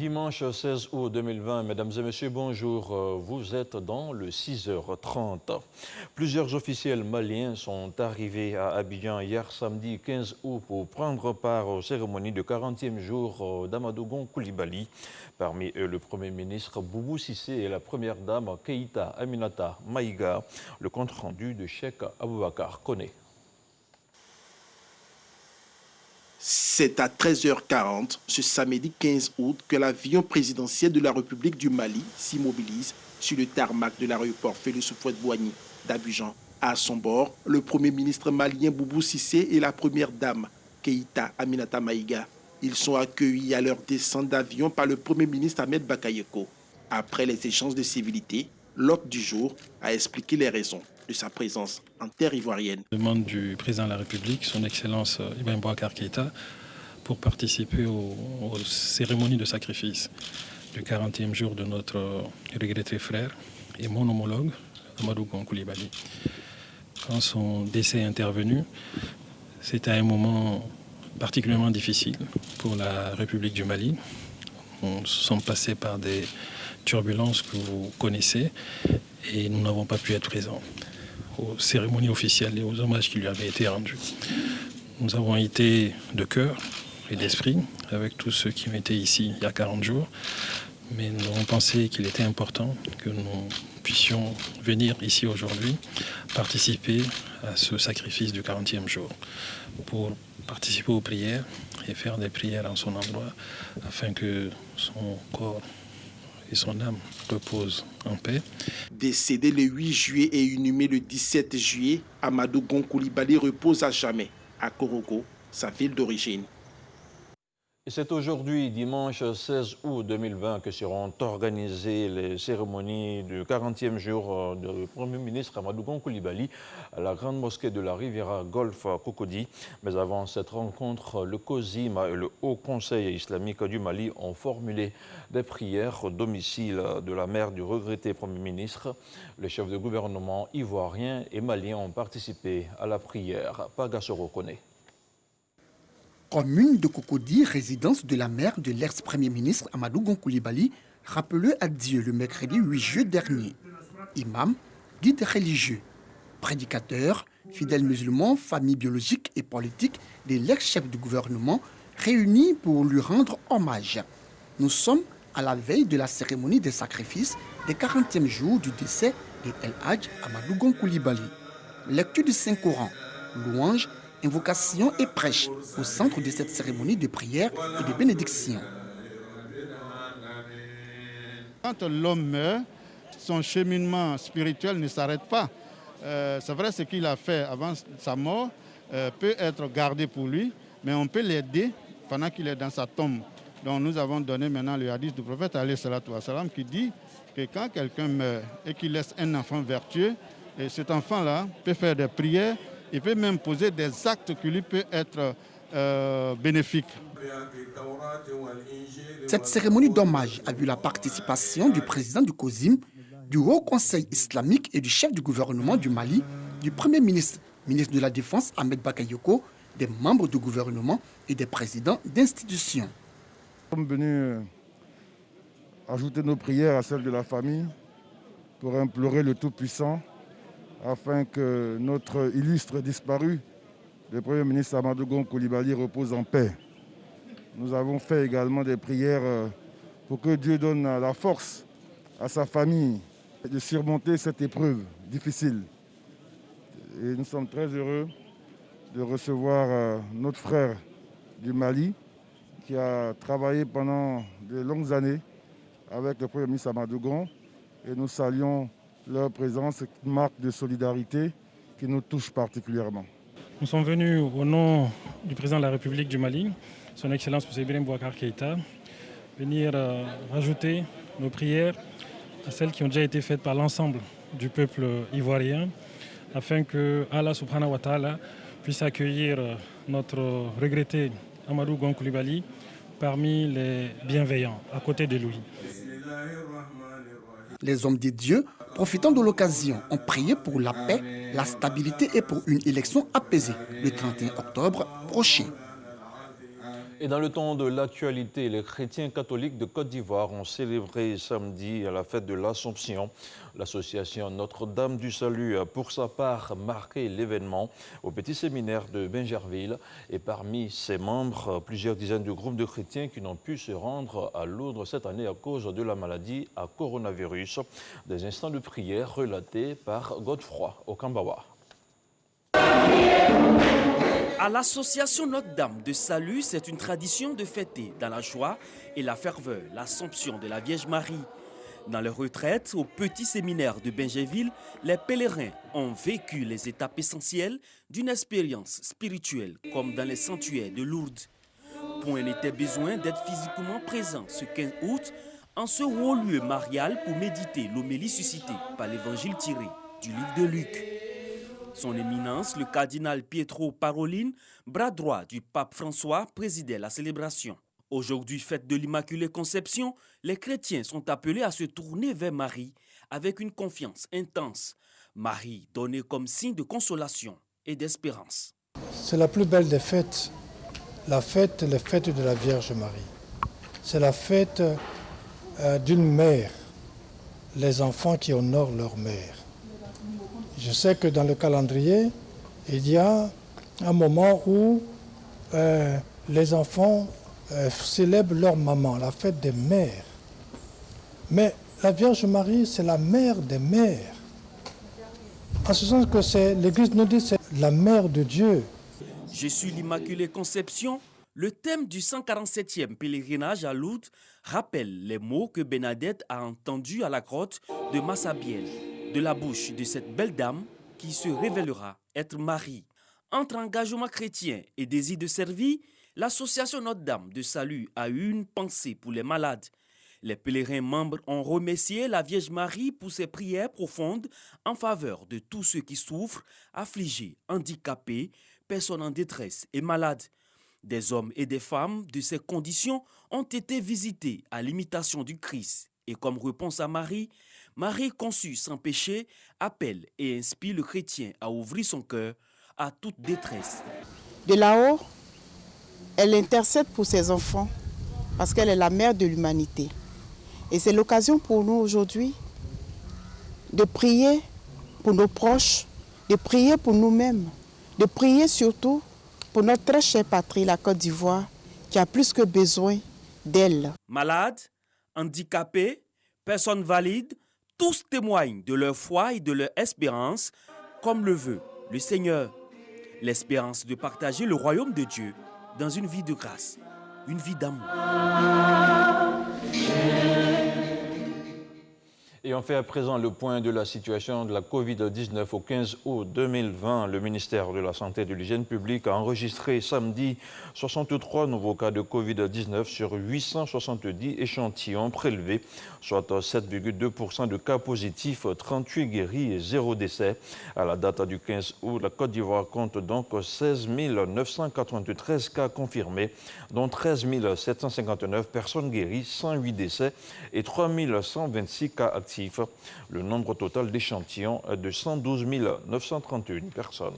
dimanche 16 août 2020, mesdames et messieurs, bonjour. Vous êtes dans le 6h30. Plusieurs officiels maliens sont arrivés à Abidjan hier samedi 15 août pour prendre part aux cérémonies de 40e jour d'Amadou Gon Coulibaly. Parmi eux, le Premier ministre Boubou Cissé et la Première dame Keïta Aminata Maïga. Le compte-rendu de Cheikh Aboubakar Koné. C'est à 13h40 ce samedi 15 août que l'avion présidentiel de la République du Mali s'immobilise sur le tarmac de l'aéroport Félix Houphouët-Boigny d'Abidjan. À son bord, le Premier ministre malien Boubou Cissé et la Première dame Keïta Aminata Maïga. Ils sont accueillis à leur descente d'avion par le Premier ministre Ahmed Bakayoko. Après les échanges de civilité, l'hôte du jour a expliqué les raisons de sa présence en terre ivoirienne. Demande du président de la République, son Excellence Ibrahim Boubacar Keïta, pour participer aux cérémonies de sacrifice du 40e jour de notre regretté frère et mon homologue, Amadou Gon Coulibaly. Quand son décès est intervenu, c'était un moment particulièrement difficile pour la République du Mali. Nous sommes passés par des turbulences que vous connaissez et nous n'avons pas pu être présents aux cérémonies officielles et aux hommages qui lui avaient été rendus. Nous avons été de cœur et d'esprit avec tous ceux qui ont été ici il y a 40 jours, mais nous avons pensé qu'il était important que nous puissions venir ici aujourd'hui participer à ce sacrifice du 40e jour pour participer aux prières et faire des prières en son endroit afin que son corps et son âme reposent en paix. Décédé le 8 juillet et inhumé le 17 juillet, Amadou Gon Coulibaly repose à jamais à Korogo, sa ville d'origine. C'est aujourd'hui, dimanche 16 août 2020, que seront organisées les cérémonies du 40e jour du Premier ministre Amadou Gon Coulibaly à la Grande Mosquée de la Riviera Golfe Cocody. Mais avant cette rencontre, le COSIM et le Haut Conseil islamique du Mali ont formulé des prières au domicile de la mère du regretté Premier ministre. Les chefs de gouvernement ivoiriens et maliens ont participé à la prière. Pagassoro Koné. Commune de Cocody, résidence de la mère de l'ex-premier ministre Amadou Gon Coulibaly, rappelé à Dieu le mercredi 8 juillet dernier. Imam, guide religieux, prédicateur, fidèles musulmans, famille biologique et politique de l'ex-chef du gouvernement réunis pour lui rendre hommage. Nous sommes à la veille de la cérémonie des sacrifices des 40e jours du décès de El Hadj Amadou Gon Coulibaly. Lecture du Saint-Coran, louange, invocation et prêche au centre de cette cérémonie de prière et de bénédiction. Quand l'homme meurt, son cheminement spirituel ne s'arrête pas. C'est vrai, ce qu'il a fait avant sa mort peut être gardé pour lui, mais on peut l'aider pendant qu'il est dans sa tombe. Donc nous avons donné maintenant le hadith du prophète qui dit que quand quelqu'un meurt et qu'il laisse un enfant vertueux, et cet enfant-là peut faire des prières. Il peut même poser des actes qui lui peuvent être bénéfiques. Cette cérémonie d'hommage a vu la participation du président du COSIM, du Haut Conseil islamique et du chef du gouvernement du Mali, du Premier ministre, ministre de la Défense Ahmed Bakayoko, des membres du gouvernement et des présidents d'institutions. Nous sommes venus ajouter nos prières à celles de la famille pour implorer le Tout-Puissant afin que notre illustre disparu, le Premier ministre Amadou Gon Coulibaly, repose en paix. Nous avons fait également des prières pour que Dieu donne la force à sa famille de surmonter cette épreuve difficile. Et nous sommes très heureux de recevoir notre frère du Mali qui a travaillé pendant de longues années avec le Premier ministre Amadou Gon, et nous saluons leur présence, une marque de solidarité qui nous touche particulièrement. Nous sommes venus au nom du président de la République du Mali, son Excellence M. Ibrahim Boubacar Keïta, venir rajouter nos prières à celles qui ont déjà été faites par l'ensemble du peuple ivoirien, afin que Allah subhanahu wa ta'ala puisse accueillir notre regretté Amadou Gon Coulibaly parmi les bienveillants, à côté de lui. Les hommes de Dieu, profitant de l'occasion, ont prié pour la paix, la stabilité et pour une élection apaisée le 31 octobre prochain. Et dans le temps de l'actualité, les chrétiens catholiques de Côte d'Ivoire ont célébré samedi à la fête de l'Assomption. L'association Notre-Dame du Salut a pour sa part marqué l'événement au petit séminaire de Bingerville. Et parmi ses membres, plusieurs dizaines de groupes de chrétiens qui n'ont pu se rendre à Lourdes cette année à cause de la maladie à coronavirus. Des instants de prière relatés par Godefroy Okambawa. À l'association Notre-Dame de Salut, c'est une tradition de fêter dans la joie et la ferveur l'Assomption de la Vierge Marie. Dans les retraites au petit séminaire de Bingerville, les pèlerins ont vécu les étapes essentielles d'une expérience spirituelle, comme dans les sanctuaires de Lourdes. Point n'était besoin d'être physiquement présent ce 15 août en ce haut lieu marial pour méditer l'homélie suscitée par l'évangile tiré du livre de Luc. Son éminence, le cardinal Pietro Parolin, bras droit du pape François, présidait la célébration. Aujourd'hui, fête de l'Immaculée Conception, les chrétiens sont appelés à se tourner vers Marie avec une confiance intense. Marie donnée comme signe de consolation et d'espérance. C'est la plus belle des fêtes, la fête de la Vierge Marie. C'est la fête d'une mère, les enfants qui honorent leur mère. Je sais que dans le calendrier, il y a un moment où les enfants célèbrent leur maman, la fête des mères. Mais la Vierge Marie, c'est la mère des mères. En ce sens que l'Église nous dit c'est la mère de Dieu. Je suis l'Immaculée Conception. Le thème du 147e pèlerinage à Lourdes rappelle les mots que Bernadette a entendus à la grotte de Massabielle, de la bouche de cette belle dame qui se révélera être Marie. Entre engagement chrétien et désir de servir, l'association Notre-Dame de Salut a eu une pensée pour les malades. Les pèlerins membres ont remercié la Vierge Marie pour ses prières profondes en faveur de tous ceux qui souffrent, affligés, handicapés, personnes en détresse et malades. Des hommes et des femmes de ces conditions ont été visités à l'imitation du Christ. Et comme réponse à Marie, Marie conçue sans péché appelle et inspire le chrétien à ouvrir son cœur à toute détresse. De là-haut, elle intercède pour ses enfants parce qu'elle est la mère de l'humanité. Et c'est l'occasion pour nous aujourd'hui de prier pour nos proches, de prier pour nous-mêmes, de prier surtout pour notre très chère patrie, la Côte d'Ivoire, qui a plus que besoin d'elle. Malades, handicapés, personnes valides, tous témoignent de leur foi et de leur espérance, comme le veut le Seigneur. L'espérance de partager le royaume de Dieu dans une vie de grâce, une vie d'amour. Et on fait à présent le point de la situation de la Covid-19 au 15 août 2020. Le ministère de la Santé et de l'Hygiène publique a enregistré samedi 63 nouveaux cas de Covid-19 sur 870 échantillons prélevés, soit 7,2% de cas positifs, 38 guéris et 0 décès. À la date du 15 août, la Côte d'Ivoire compte donc 16 993 cas confirmés, dont 13 759 personnes guéries, 108 décès et 3 126 cas actifs. Le nombre total d'échantillons est de 112 931 personnes.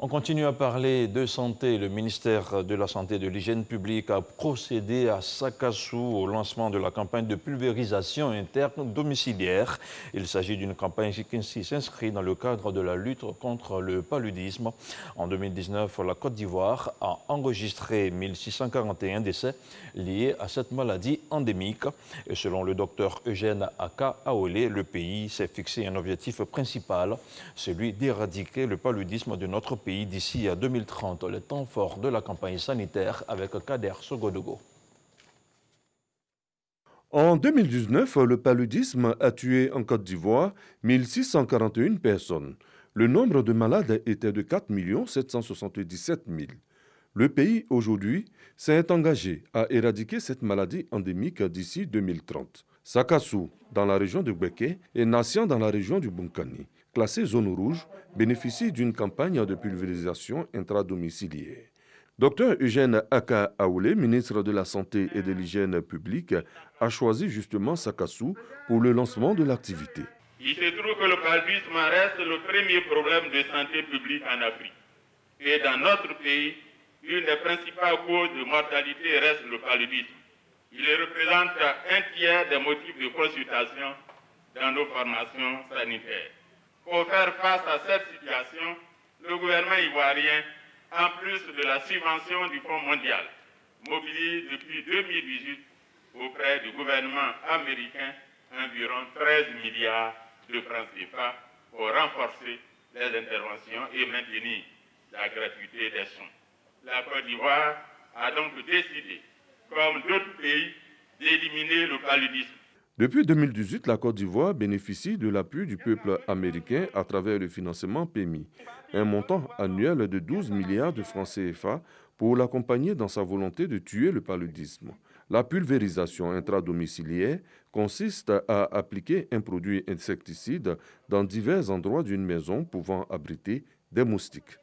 On continue à parler de santé. Le ministère de la Santé et de l'Hygiène publique a procédé à Sakassou au lancement de la campagne de pulvérisation interne domiciliaire. Il s'agit d'une campagne qui s'inscrit dans le cadre de la lutte contre le paludisme. En 2019, la Côte d'Ivoire a enregistré 1641 décès liés à cette maladie endémique. Et selon le docteur Eugène Aka Aolé, le pays s'est fixé un objectif principal, celui d'éradiquer le paludisme de notre pays d'ici à 2030, le temps fort de la campagne sanitaire avec Kader Sogodogo. En 2019, le paludisme a tué en Côte d'Ivoire 1641 personnes. Le nombre de malades était de 4 777 000. Le pays, aujourd'hui, s'est engagé à éradiquer cette maladie endémique d'ici 2030. Sakassou, dans la région de Gbeke, et Nassian, dans la région du Bunkani, classés zone rouge, bénéficient d'une campagne de pulvérisation intradomiciliaire. Dr Eugène Aka Aoulé, ministre de la Santé et de l'Hygiène publique, a choisi justement Sakassou pour le lancement de l'activité. Il se trouve que le paludisme reste le premier problème de santé publique en Afrique. Et dans notre pays, une des principales causes de mortalité reste le paludisme. Il représente un tiers des motifs de consultation dans nos formations sanitaires. Pour faire face à cette situation, le gouvernement ivoirien, en plus de la subvention du Fonds mondial, mobilise depuis 2018 auprès du gouvernement américain environ 13 milliards de francs CFA pour renforcer les interventions et maintenir la gratuité des soins. La Côte d'Ivoire a donc décidé, comme d'autres pays, d'éliminer le paludisme. Depuis 2018, la Côte d'Ivoire bénéficie de l'appui du peuple américain à travers le financement PMI, un montant annuel de 12 milliards de francs CFA pour l'accompagner dans sa volonté de tuer le paludisme. La pulvérisation intradomiciliaire consiste à appliquer un produit insecticide dans divers endroits d'une maison pouvant abriter des moustiques.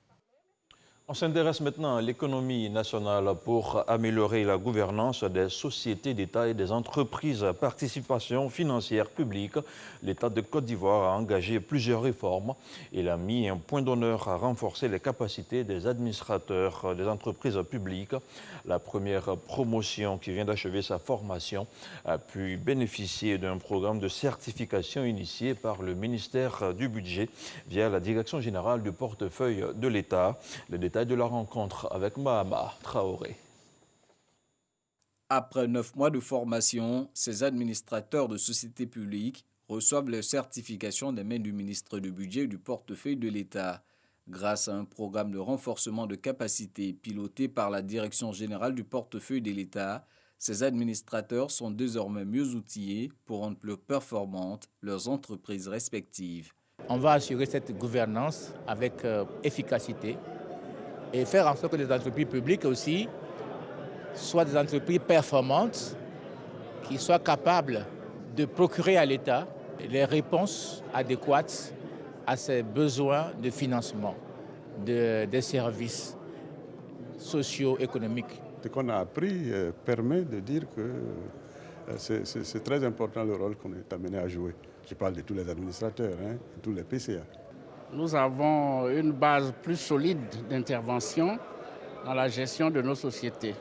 On s'intéresse maintenant à l'économie nationale pour améliorer la gouvernance des sociétés d'État et des entreprises à participation financière publique. L'État de Côte d'Ivoire a engagé plusieurs réformes. Il a mis un point d'honneur à renforcer les capacités des administrateurs des entreprises publiques. La première promotion qui vient d'achever sa formation a pu bénéficier d'un programme de certification initié par le ministère du Budget via la Direction générale du portefeuille de l'État. Le détail de la rencontre avec Mahama Traoré. Après 9 mois de formation, ces administrateurs de sociétés publiques reçoivent leur certification des mains du ministre du Budget et du portefeuille de l'État. Grâce à un programme de renforcement de capacités piloté par la Direction générale du portefeuille de l'État, ces administrateurs sont désormais mieux outillés pour rendre plus performantes leurs entreprises respectives. On va assurer cette gouvernance avec efficacité et faire en sorte que les entreprises publiques aussi soient des entreprises performantes qui soient capables de procurer à l'État les réponses adéquates à ses besoins de financement des services socio-économiques. Ce qu'on a appris permet de dire que c'est très important le rôle qu'on est amené à jouer. Je parle de tous les administrateurs, de tous les PCA. Nous avons une base plus solide d'intervention dans la gestion de nos sociétés.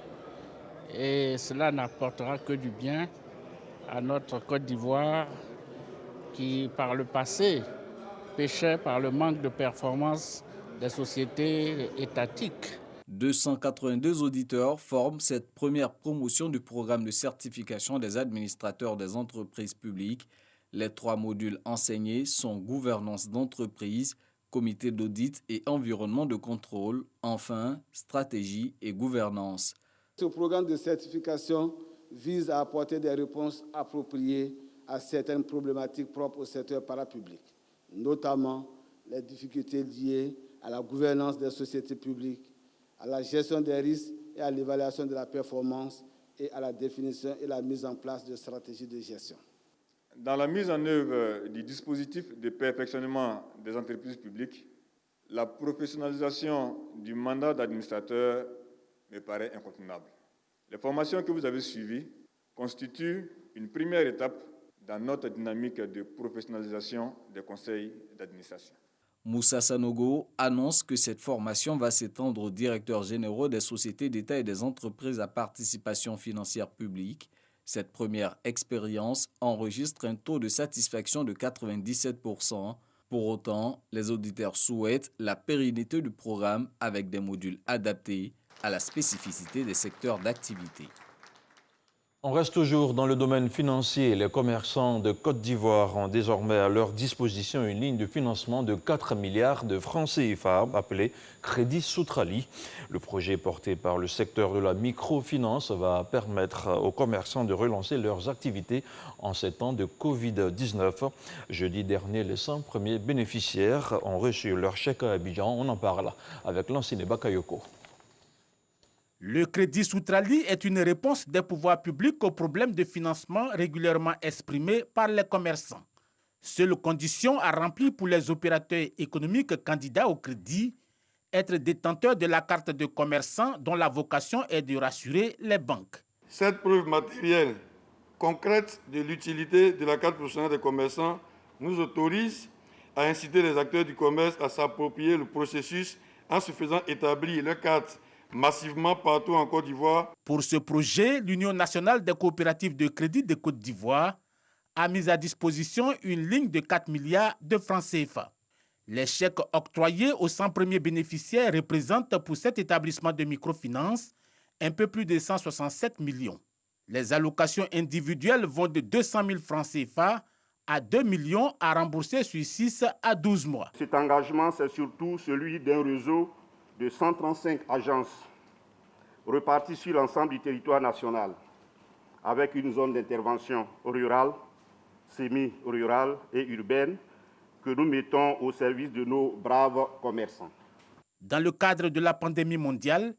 Et cela n'apportera que du bien à notre Côte d'Ivoire qui, par le passé, péchait par le manque de performance des sociétés étatiques. 282 auditeurs forment cette première promotion du programme de certification des administrateurs des entreprises publiques. Les 3 modules enseignés sont gouvernance d'entreprise, comité d'audit et environnement de contrôle, enfin stratégie et gouvernance. Ce programme de certification vise à apporter des réponses appropriées à certaines problématiques propres au secteur parapublic, notamment les difficultés liées à la gouvernance des sociétés publiques, à la gestion des risques et à l'évaluation de la performance et à la définition et la mise en place de stratégies de gestion. Dans la mise en œuvre du dispositif de perfectionnement des entreprises publiques, la professionnalisation du mandat d'administrateur me paraît incontournable. Les formations que vous avez suivies constituent une première étape dans notre dynamique de professionnalisation des conseils d'administration. Moussa Sanogo annonce que cette formation va s'étendre aux directeurs généraux des sociétés d'État et des entreprises à participation financière publique. Cette première expérience enregistre un taux de satisfaction de 97%. Pour autant, les auditeurs souhaitent la pérennité du programme avec des modules adaptés à la spécificité des secteurs d'activité. On reste toujours dans le domaine financier. Les commerçants de Côte d'Ivoire ont désormais à leur disposition une ligne de financement de 4 milliards de francs CFA appelée Crédit Soutrali. Le projet porté par le secteur de la microfinance va permettre aux commerçants de relancer leurs activités en ces temps de Covid-19. Jeudi dernier, les 100 premiers bénéficiaires ont reçu leur chèque à Abidjan. On en parle avec Lansine Bakayoko. Le crédit Soutrali est une réponse des pouvoirs publics aux problèmes de financement régulièrement exprimés par les commerçants. Seule condition à remplir pour les opérateurs économiques candidats au crédit, être détenteurs de la carte de commerçant dont la vocation est de rassurer les banques. Cette preuve matérielle, concrète de l'utilité de la carte professionnelle des commerçants nous autorise à inciter les acteurs du commerce à s'approprier le processus en se faisant établir leur carte massivement partout en Côte d'Ivoire. Pour ce projet, l'Union nationale des coopératives de crédit de Côte d'Ivoire a mis à disposition une ligne de 4 milliards de francs CFA. Les chèques octroyés aux 100 premiers bénéficiaires représentent pour cet établissement de microfinance un peu plus de 167 millions. Les allocations individuelles vont de 200 000 francs CFA à 2 millions à rembourser sur 6 à 12 mois. Cet engagement, c'est surtout celui d'un réseau de 135 agences reparties sur l'ensemble du territoire national, avec une zone d'intervention rurale, semi-rurale et urbaine que nous mettons au service de nos braves commerçants. Dans le cadre de la pandémie mondiale,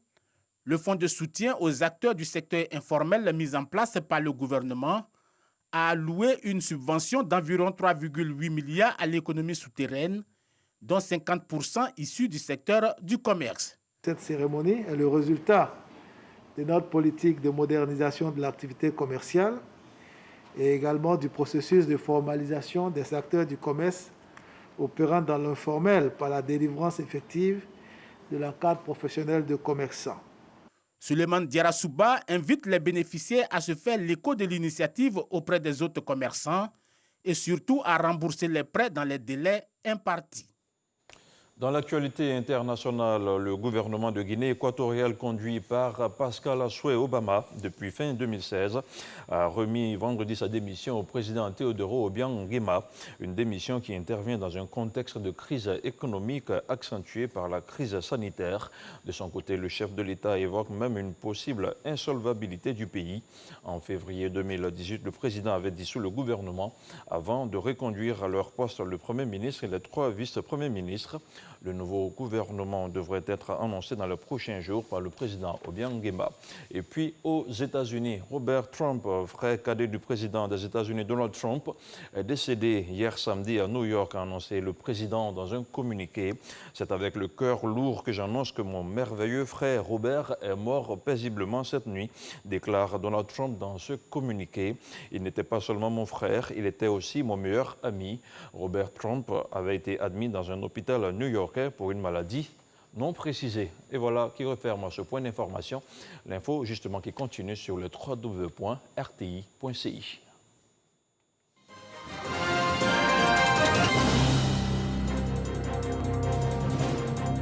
le fonds de soutien aux acteurs du secteur informel mis en place par le gouvernement a alloué une subvention d'environ 3,8 milliards à l'économie souterraine, dont 50% issus du secteur du commerce. Cette cérémonie est le résultat de notre politique de modernisation de l'activité commerciale et également du processus de formalisation des acteurs du commerce opérant dans l'informel par la délivrance effective de la carte professionnelle de commerçant. Souleymane Diarra-Souba invite les bénéficiaires à se faire l'écho de l'initiative auprès des autres commerçants et surtout à rembourser les prêts dans les délais impartis. Dans l'actualité internationale, le gouvernement de Guinée équatoriale conduit par Pascal Assoué Obama depuis fin 2016 a remis vendredi sa démission au président Teodoro Obiang Nguema, une démission qui intervient dans un contexte de crise économique accentuée par la crise sanitaire. De son côté, le chef de l'État évoque même une possible insolvabilité du pays. En février 2018, le président avait dissous le gouvernement avant de reconduire à leur poste le Premier ministre et les 3 vice-premiers ministres. Le nouveau gouvernement devrait être annoncé dans les prochains jours par le président Obiang Nguema. Et puis aux États-Unis, Robert Trump, frère cadet du président des États-Unis Donald Trump, est décédé hier samedi à New York, a annoncé le président dans un communiqué. C'est avec le cœur lourd que j'annonce que mon merveilleux frère Robert est mort paisiblement cette nuit, déclare Donald Trump dans ce communiqué. Il n'était pas seulement mon frère, il était aussi mon meilleur ami. Robert Trump avait été admis dans un hôpital new-yorkais pour une maladie non précisée. Et voilà qui referme ce point d'information. L'info justement qui continue sur le www.rti.ci.